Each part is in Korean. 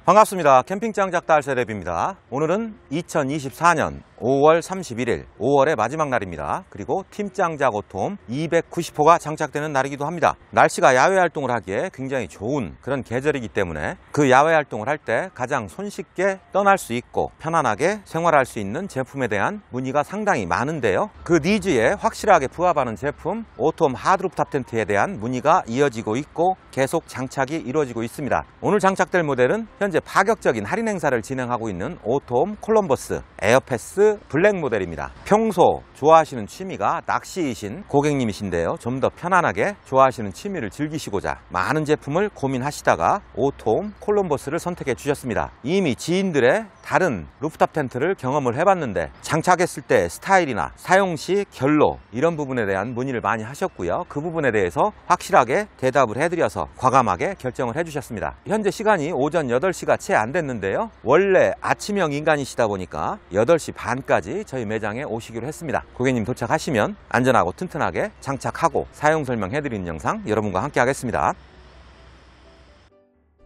반갑습니다. 캠핑장 작달 세레비입니다. 오늘은 2024년 5월 31일, 5월의 마지막 날입니다. 그리고 팀장 작오톰 290호가 장착되는 날이기도 합니다. 날씨가 야외 활동을 하기에 굉장히 좋은 그런 계절이기 때문에 그 야외 활동을 할 때 가장 손쉽게 떠날 수 있고 편안하게 생활할 수 있는 제품에 대한 문의가 상당히 많은데요. 그 니즈에 확실하게 부합하는 제품 오톰 하드루프탑 텐트에 대한 문의가 이어지고 있고 계속 장착이 이루어지고 있습니다. 오늘 장착될 모델은 현재 파격적인 할인 행사를 진행하고 있는 오톰 콜럼버스 에어패스 블랙 모델입니다. 평소 좋아하시는 취미가 낚시이신 고객님이신데요. 좀 더 편안하게 좋아하시는 취미를 즐기시고자 많은 제품을 고민하시다가 오톰 콜럼버스를 선택해 주셨습니다. 이미 지인들의 다른 루프탑 텐트를 경험을 해봤는데 장착했을 때 스타일이나 사용 시 결로 이런 부분에 대한 문의를 많이 하셨고요. 그 부분에 대해서 확실하게 대답을 해드려서 과감하게 결정을 해주셨습니다. 현재 시간이 오전 8시가 채 안 됐는데요. 원래 아침형 인간이시다 보니까 8시 반까지 저희 매장에 오시기로 했습니다. 고객님 도착하시면 안전하고 튼튼하게 장착하고 사용 설명해드리는 영상 여러분과 함께 하겠습니다.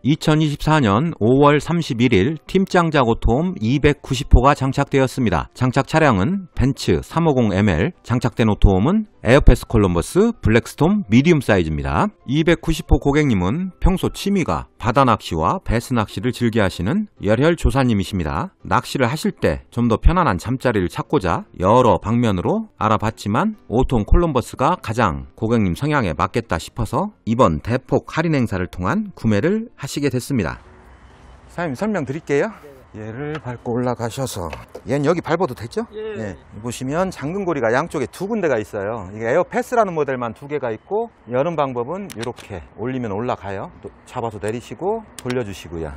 2024년 5월 31일 팀장 작오톰 290호가 장착되었습니다. 장착 차량은 벤츠 350ML, 장착된 오톰은 에어패스 콜럼버스 블랙스톰 미디움 사이즈입니다. 290호 고객님은 평소 취미가 바다 낚시와 배스 낚시를 즐겨 하시는 열혈 조사님이십니다. 낚시를 하실 때 좀 더 편안한 잠자리를 찾고자 여러 방면으로 알아봤지만 오톰 콜럼버스가 가장 고객님 성향에 맞겠다 싶어서 이번 대폭 할인 행사를 통한 구매를 하시게 됐습니다. 사장님 설명드릴게요. 얘를 밟고 올라가셔서 얘는 여기 밟아도 되죠? 예. 보시면 잠금고리가 양쪽에 두 군데가 있어요. 이게 에어패스라는 모델만 두 개가 있고 여는 방법은 이렇게 올리면 올라가요. 또 잡아서 내리시고 돌려주시고요.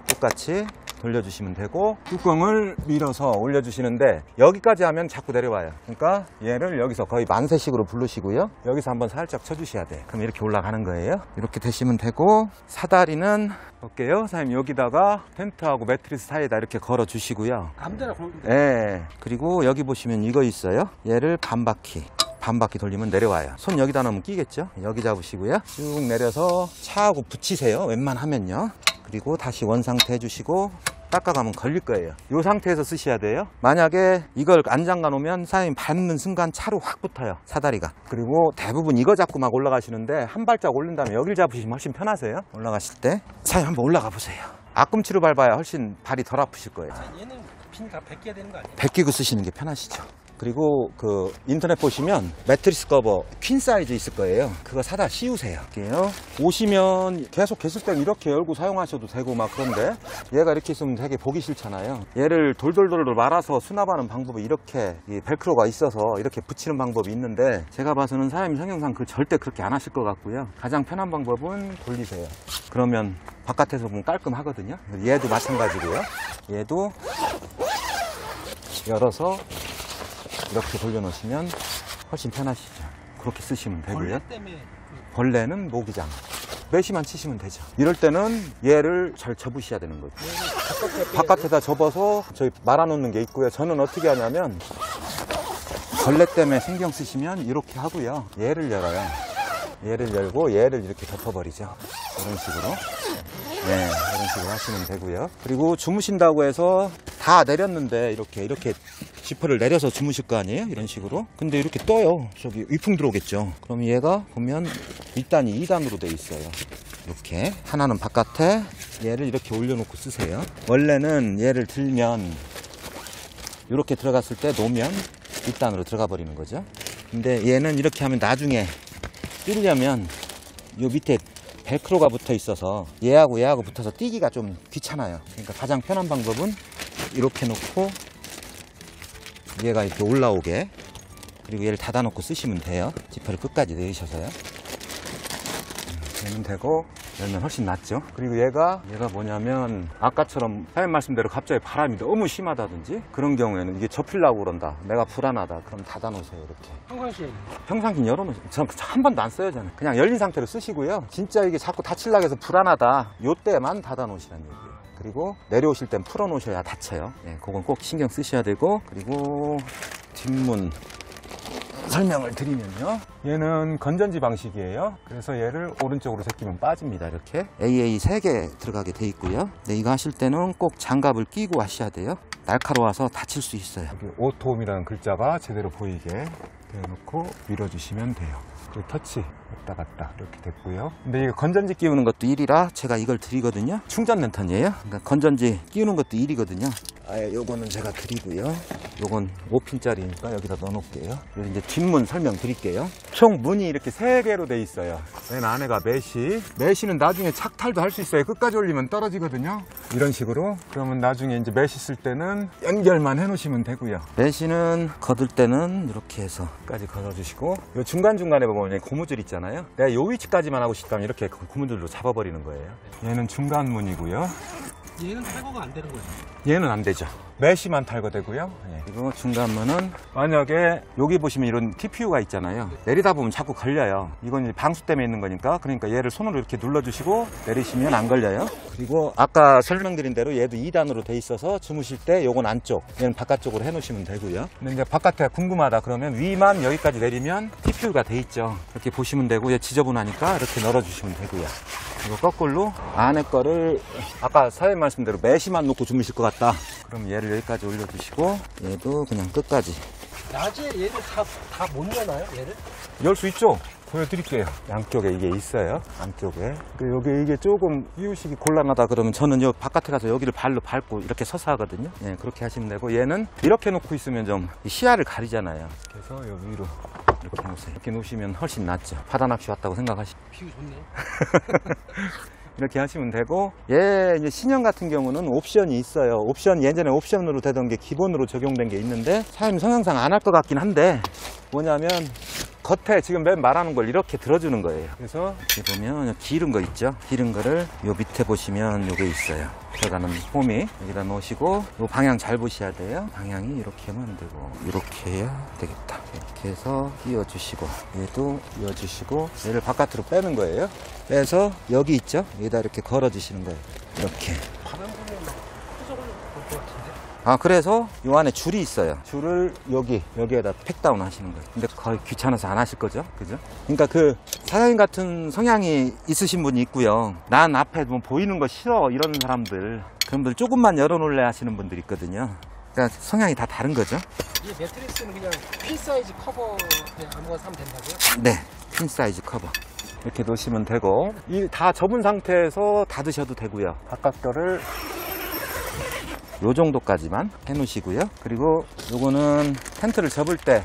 똑같이 돌려주시면 되고 뚜껑을 밀어서 올려주시는데 여기까지 하면 자꾸 내려와요. 그러니까 얘를 여기서 거의 만세식으로 부르시고요. 여기서 한번 살짝 쳐주셔야 돼요. 그럼 이렇게 올라가는 거예요. 이렇게 되시면 되고 사다리는 볼게요. 사장님 여기다가 텐트하고 매트리스 사이에다 이렇게 걸어 주시고요. 아무데나 걸면 돼요. 네. 그리고 여기 보시면 이거 있어요. 얘를 반바퀴 돌리면 내려와요. 손 여기다 넣으면 끼겠죠. 여기 잡으시고요. 쭉 내려서 차하고 붙이세요. 웬만하면요. 그리고 다시 원상태 해주시고 닦아가면 걸릴 거예요. 이 상태에서 쓰셔야 돼요. 만약에 이걸 안 잠가 놓으면 사장님 밟는 순간 차로 확 붙어요. 사다리가. 그리고 대부분 이거 잡고 막 올라가시는데 한 발짝 올린 다음에 여기를 잡으시면 훨씬 편하세요. 올라가실 때 사장님 한번 올라가 보세요. 앞꿈치로 밟아야 훨씬 발이 덜 아프실 거예요. 얘는 핀 다 벗겨야 되는 거 아니에요? 벗기고 쓰시는 게 편하시죠. 그리고 그 인터넷 보시면 매트리스 커버 퀸 사이즈 있을 거예요. 그거 사다 씌우세요. 오시면 계속 계실 땐 이렇게 열고 사용하셔도 되고 막 그런데 얘가 이렇게 있으면 되게 보기 싫잖아요. 얘를 돌돌돌 말아서 수납하는 방법이 이렇게 벨크로가 있어서 이렇게 붙이는 방법이 있는데 제가 봐서는 사장님 성향상 절대 그렇게 안 하실 것 같고요. 가장 편한 방법은 돌리세요. 그러면 바깥에서 보면 깔끔하거든요. 얘도 마찬가지고요. 얘도 열어서 이렇게 돌려놓으시면 훨씬 편하시죠. 그렇게 쓰시면 되고요. 벌레는 모기장. 매시만 치시면 되죠. 이럴 때는 얘를 잘 접으셔야 되는 거죠. 바깥에다 접어서 저희 말아놓는 게 있고요. 저는 어떻게 하냐면 벌레 때문에 신경 쓰시면 이렇게 하고요. 얘를 열어요. 얘를 열고 얘를 이렇게 덮어버리죠. 이런 식으로. 네, 이런 식으로 하시면 되고요. 그리고 주무신다고 해서 다 내렸는데 이렇게 지퍼를 내려서 주무실 거 아니에요? 이런 식으로. 근데 이렇게 떠요. 저기 위풍 들어오겠죠. 그럼 얘가 보면 1단이 2단으로 돼 있어요. 이렇게 하나는 바깥에 얘를 이렇게 올려놓고 쓰세요. 원래는 얘를 들면 이렇게 들어갔을 때 놓으면 1단으로 들어가 버리는 거죠. 근데 얘는 이렇게 하면 나중에 뛰려면 요 밑에 벨크로가 붙어 있어서 얘하고 붙어서 뛰기가 좀 귀찮아요. 그러니까 가장 편한 방법은 이렇게 놓고 얘가 이렇게 올라오게, 그리고 얘를 닫아 놓고 쓰시면 돼요. 지퍼를 끝까지 내리셔서요. 되면 되고 열면 훨씬 낫죠. 그리고 얘가 뭐냐면 아까처럼 사장님 말씀대로 갑자기 바람이 너무 심하다든지 그런 경우에는 이게 접히려고 그런다, 내가 불안하다, 그럼 닫아 놓으세요. 이렇게 평상시에 평상시 열어놓으세요. 전 한 번도 안 써요. 저는 그냥 열린 상태로 쓰시고요. 진짜 이게 자꾸 닫히려고 해서 불안하다, 요때만 닫아 놓으시라는 얘기예요. 그리고 내려오실 땐 풀어 놓으셔야 닫혀요. 네, 그건 꼭 신경 쓰셔야 되고, 그리고 뒷문 설명을 드리면요. 얘는 건전지 방식이에요. 그래서 얘를 오른쪽으로 제끼면 빠집니다. 이렇게 AA 3개 들어가게 돼 있고요. 네, 이거 하실 때는 꼭 장갑을 끼고 하셔야 돼요. 날카로워서 다칠 수 있어요. 여기 오토홈이라는 글자가 제대로 보이게 대놓고 밀어주시면 돼요. 그리고 터치 왔다 갔다 이렇게 됐고요. 근데 이거 건전지 끼우는 것도 1이라 제가 이걸 드리거든요. 충전 랜턴이에요. 그러니까 건전지 끼우는 것도 1이거든요. 아예 요거는 제가 드리고요. 요건 5핀짜리니까 여기다 넣어 놓을게요. 그리고 이제 뒷문 설명 드릴게요. 총 문이 이렇게 3개로 돼 있어요. 맨 안에가 메시는 나중에 착탈도 할 수 있어요. 끝까지 올리면 떨어지거든요. 이런 식으로. 그러면 나중에 이제 메시 쓸 때는 연결만 해 놓으시면 되고요. 메시는 걷을 때는 이렇게 해서 끝까지 걷어주시고, 요 중간중간에 보면 고무줄 있잖아요. 내가 요 위치까지만 하고 싶다면 이렇게 고무줄로 잡아버리는 거예요. 얘는 중간 문이고요. 얘는 탈거가 안 되는 거죠? 얘는 안 되죠. 메시만 탈거되고요. 그리고 중간문은 만약에 여기 보시면 이런 TPU가 있잖아요. 내리다 보면 자꾸 걸려요. 이건 방수 때문에 있는 거니까. 그러니까 얘를 손으로 이렇게 눌러주시고 내리시면 안 걸려요. 그리고 아까 설명드린 대로 얘도 2단으로 돼 있어서 주무실 때 요건 안쪽, 얘는 바깥쪽으로 해놓으시면 되고요. 근데 이제 바깥에 궁금하다 그러면 위만 여기까지 내리면 TPU가 돼 있죠. 이렇게 보시면 되고, 얘 지저분하니까 이렇게 널어주시면 되고요. 그리고 거꾸로 안에 거를 아까 사장님 말씀대로 메시만 놓고 주무실 것 같다. 그럼 얘를 여기까지 올려주시고, 얘도 그냥 끝까지. 낮에 얘를 다 못 여나요? 얘를? 열 수 있죠? 보여드릴게요. 양쪽에 이게 있어요. 안쪽에. 여기 이게 조금 이유식이 곤란하다 그러면 저는 요 바깥에 가서 여기를 발로 밟고 이렇게 서서 하거든요. 예, 그렇게 하시면 되고, 얘는 이렇게 놓고 있으면 좀 시야를 가리잖아요. 그래서 요 위로 이렇게 놓으세요. 이렇게 놓으시면 훨씬 낫죠. 바다 낚시 왔다고 생각하시면. 뷰 좋네. 이렇게 하시면 되고, 얘 이제 신형 같은 경우는 옵션이 있어요. 옵션, 예전에 옵션으로 되던 게 기본으로 적용된 게 있는데 사장님 성향상 안 할 것 같긴 한데, 뭐냐면 겉에 지금 맨 말하는 걸 이렇게 들어주는 거예요. 그래서 여기 보면 기른 거 있죠? 기른 거를 요 밑에 보시면 요게 있어요. 들어가는 홈이 여기다 놓으시고, 요 방향 잘 보셔야 돼요. 방향이 이렇게 하면 안 되고 이렇게 해야 되겠다. 이렇게 해서 끼워주시고, 얘도 끼워주시고, 얘를 바깥으로 빼는 거예요. 빼서 여기 있죠? 여기다 이렇게 걸어주시는 거예요. 이렇게. 바람 불면 막 후적을 볼 것 같은데? 아, 그래서 요 안에 줄이 있어요. 줄을 여기에다 팩다운 하시는 거예요. 근데 거의 귀찮아서 안 하실 거죠? 그죠? 그러니까 그 사장님 같은 성향이 있으신 분이 있고요. 난 앞에 뭐 보이는 거 싫어 이러는 사람들, 그런 분들 조금만 열어놓을래 하시는 분들이 있거든요. 그러니까 성향이 다 다른 거죠. 이 매트리스는 그냥 퀸 사이즈 커버 그냥 아무거나 사면 된다고요? 네, 퀸 사이즈 커버 이렇게 놓으시면 되고, 이 다 접은 상태에서 닫으셔도 되고요. 바깥 거를 요 정도까지만 해 놓으시고요. 그리고 요거는 텐트를 접을 때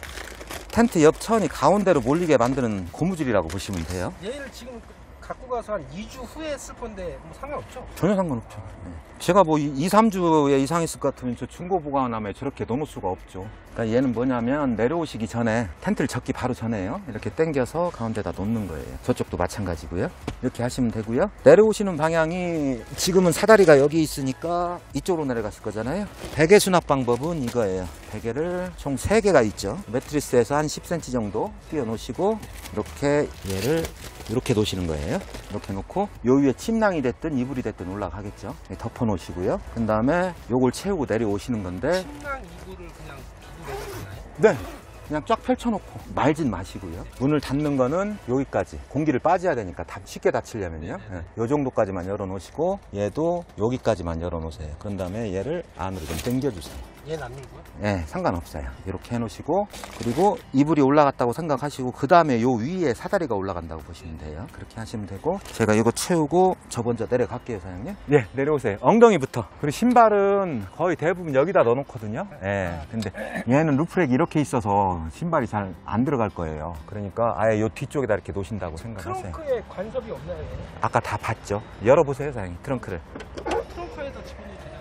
텐트 옆 천이 가운데로 몰리게 만드는 고무줄이라고 보시면 돼요. 얘를 지금 갖고 가서 한 2주 후에 쓸 건데 뭐 상관없죠? 전혀 상관없죠. 네. 제가 뭐 2, 3주에 이상 있을 것 같으면 저 중고 보관함에 저렇게 넣어놓을 수가 없죠. 그러니까 얘는 뭐냐면 내려오시기 전에, 텐트를 접기 바로 전에요, 이렇게 당겨서 가운데다 놓는 거예요. 저쪽도 마찬가지고요. 이렇게 하시면 되고요. 내려오시는 방향이 지금은 사다리가 여기 있으니까 이쪽으로 내려갔을 거잖아요. 베개 수납 방법은 이거예요. 베개를 총 3개가 있죠. 매트리스에서 한 10cm 정도 띄워 놓으시고, 이렇게 얘를 이렇게 놓으시는 거예요. 이렇게 놓고 요 위에 침낭이 됐든 이불이 됐든 올라가겠죠. 덮어 놓으시고요. 그 다음에 요걸 채우고 내려오시는 건데, 침낭 이불을 그냥 두고 내려오나요? 네, 그냥 쫙 펼쳐놓고 말진 마시고요. 문을 닫는 거는 여기까지, 공기를 빠져야 되니까 쉽게 닫히려면요. 네, 요 정도까지만 열어놓으시고, 얘도 여기까지만 열어놓으세요. 그런 다음에 얘를 안으로 좀 당겨주세요. 얘는 안 밀고요? 네, 상관없어요. 이렇게 해놓으시고, 그리고 이불이 올라갔다고 생각하시고, 그 다음에 요 위에 사다리가 올라간다고 보시면 돼요. 그렇게 하시면 되고, 제가 이거 채우고 저 먼저 내려갈게요, 사장님. 예, 내려오세요. 엉덩이부터. 그리고 신발은 거의 대부분 여기다 넣어놓거든요. 예, 근데 얘는 루프렉이 이렇게 있어서 신발이 잘 안 들어갈 거예요. 그러니까 아예 요 뒤쪽에다 이렇게 놓으신다고 생각하세요. 트렁크에 관섭이 없나요, 얘는? 아까 다 봤죠? 열어보세요, 사장님. 트렁크를. 트렁크에다 집어넣어도 되잖아요.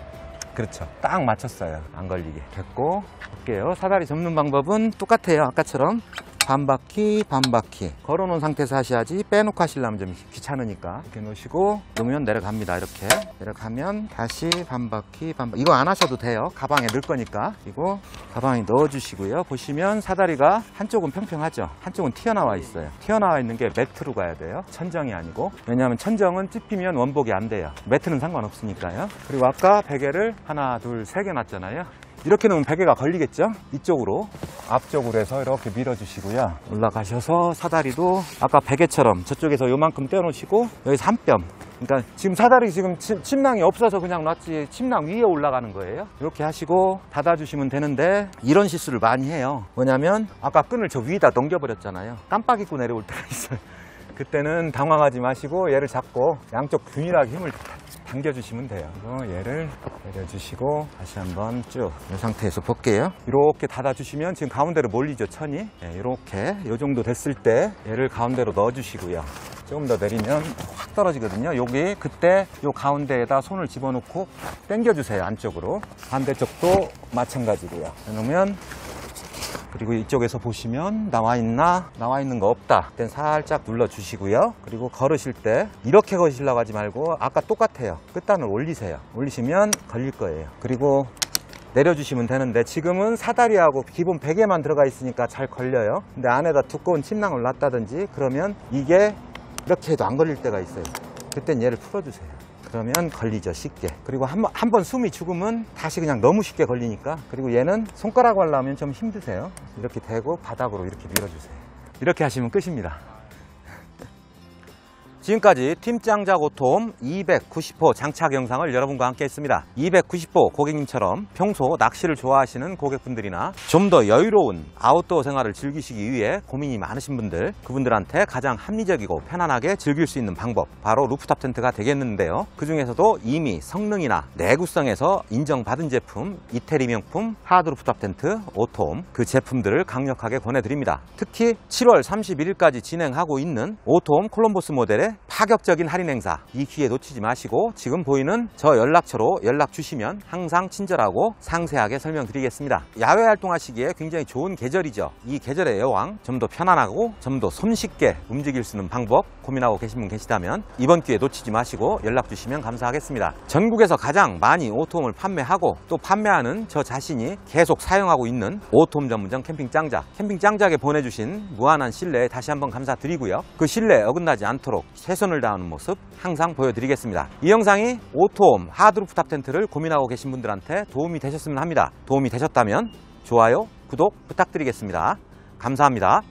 그렇죠. 딱 맞췄어요. 안 걸리게. 됐고, 볼게요. 사다리 접는 방법은 똑같아요. 아까처럼 반 바퀴 반 바퀴 걸어놓은 상태에서 하셔야지, 빼놓고 하시려면 좀 귀찮으니까 이렇게 놓으시고 놓으면 내려갑니다. 이렇게 내려가면 다시 반 바퀴 반 바퀴. 이거 안 하셔도 돼요. 가방에 넣을 거니까. 그리고 가방에 넣어주시고요. 보시면 사다리가 한쪽은 평평하죠. 한쪽은 튀어나와 있어요. 튀어나와 있는 게 매트로 가야 돼요. 천정이 아니고. 왜냐하면 천정은 찝히면 원복이 안 돼요. 매트는 상관없으니까요. 그리고 아까 베개를 하나 둘 3개 놨잖아요. 이렇게 놓으면 베개가 걸리겠죠? 이쪽으로 앞쪽으로 해서 이렇게 밀어주시고요. 올라가셔서 사다리도 아까 베개처럼 저쪽에서 요만큼 떼어놓으시고 여기서 한 뼘. 그러니까 지금 사다리 지금 침낭이 없어서 그냥 놨지 침낭 위에 올라가는 거예요. 이렇게 하시고 닫아주시면 되는데 이런 실수를 많이 해요. 뭐냐면 아까 끈을 저 위에다 넘겨버렸잖아요. 깜빡 잊고 내려올 때가 있어요. 그때는 당황하지 마시고 얘를 잡고 양쪽 균일하게 힘을 당겨주시면 돼요. 그리고 얘를 내려주시고 다시 한번 쭉 이 상태에서 볼게요. 이렇게 닫아주시면 지금 가운데로 몰리죠, 천이. 이렇게 이 정도 됐을 때 얘를 가운데로 넣어주시고요. 조금 더 내리면 확 떨어지거든요. 여기 그때 요 가운데에다 손을 집어넣고 당겨주세요, 안쪽으로. 반대쪽도 마찬가지고요. 그러면 그리고 이쪽에서 보시면 나와 있는 거 없다. 그땐 살짝 눌러주시고요. 그리고 걸으실 때 이렇게 걸으시려고 하지 말고 아까 똑같아요. 끝단을 올리세요. 올리시면 걸릴 거예요. 그리고 내려주시면 되는데 지금은 사다리하고 기본 베개만 들어가 있으니까 잘 걸려요. 근데 안에다 두꺼운 침낭을 놨다든지 그러면 이게 이렇게 해도 안 걸릴 때가 있어요. 그땐 얘를 풀어주세요. 그러면 걸리죠, 쉽게. 그리고 한 번 숨이 죽으면 다시 그냥 너무 쉽게 걸리니까. 그리고 얘는 손가락으로 하려면 좀 힘드세요. 이렇게 대고 바닥으로 이렇게 밀어주세요. 이렇게 하시면 끝입니다. 지금까지 팀짱작 오톰 290호 장착 영상을 여러분과 함께 했습니다. 290호 고객님처럼 평소 낚시를 좋아하시는 고객분들이나 좀 더 여유로운 아웃도어 생활을 즐기시기 위해 고민이 많으신 분들, 그분들한테 가장 합리적이고 편안하게 즐길 수 있는 방법, 바로 루프탑 텐트가 되겠는데요. 그 중에서도 이미 성능이나 내구성에서 인정받은 제품, 이태리 명품 하드 루프탑 텐트 오톰, 그 제품들을 강력하게 권해드립니다. 특히 7월 31일까지 진행하고 있는 오톰 콜럼버스 모델의 파격적인 할인 행사, 이 기회 놓치지 마시고 지금 보이는 저 연락처로 연락 주시면 항상 친절하고 상세하게 설명드리겠습니다. 야외 활동하시기에 굉장히 좋은 계절이죠. 이 계절의 여왕, 좀 더 편안하고 좀 더 손쉽게 움직일 수 있는 방법 고민하고 계신 분 계시다면 이번 기회 놓치지 마시고 연락 주시면 감사하겠습니다. 전국에서 가장 많이 오톰을 판매하고 또 판매하는 저 자신이 계속 사용하고 있는 오톰 전문점 캠핑짱작, 캠핑짱작에 보내주신 무한한 신뢰에 다시 한번 감사드리고요. 그 신뢰에 어긋나지 않도록 최선을 다하는 모습 항상 보여드리겠습니다. 이 영상이 오톰 하드 루프탑 텐트를 고민하고 계신 분들한테 도움이 되셨으면 합니다. 도움이 되셨다면 좋아요, 구독 부탁드리겠습니다. 감사합니다.